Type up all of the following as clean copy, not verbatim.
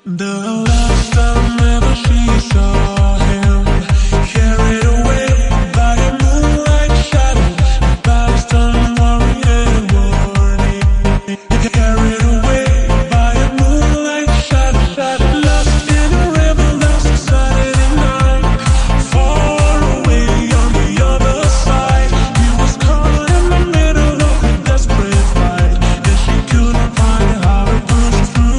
The last time ever she saw him, carried away by a moonlight shadow, past unworried warning. Carried away by a moonlight shadow, lost in a river that's a Saturday night. Far away on the other side, he was caught in the middle of a desperate fight, and she couldn't find how to push through.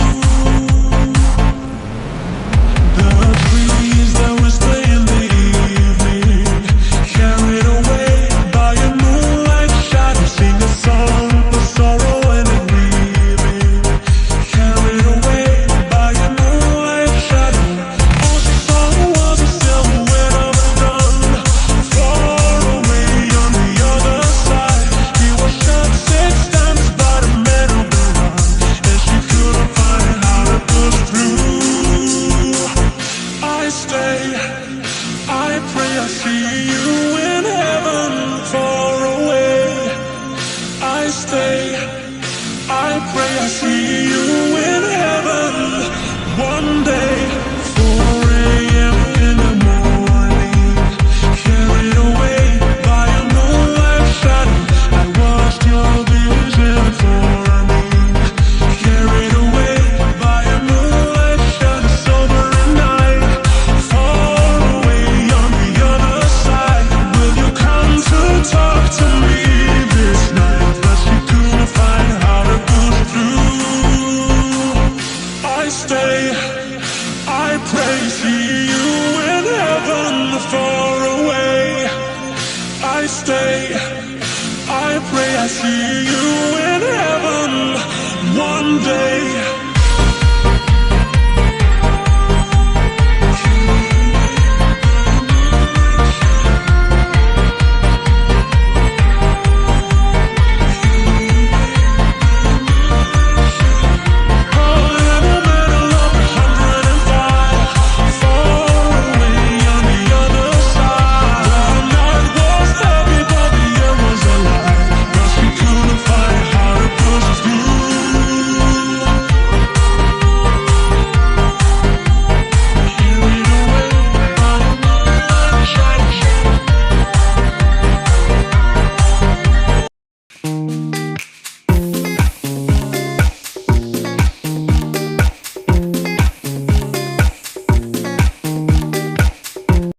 I pray I see you in heaven, far away. I stay, I pray I see you in heaven one day. 4 a.m. in the morning, carried away by a moonlight shadow. I watched your vision forming, carried away by a moonlight shadow, sober at night. Talk to me this night, but she couldn't find how to push through. I stay, I pray, see you in heaven, far away. I stay, I pray I see you in heaven one day.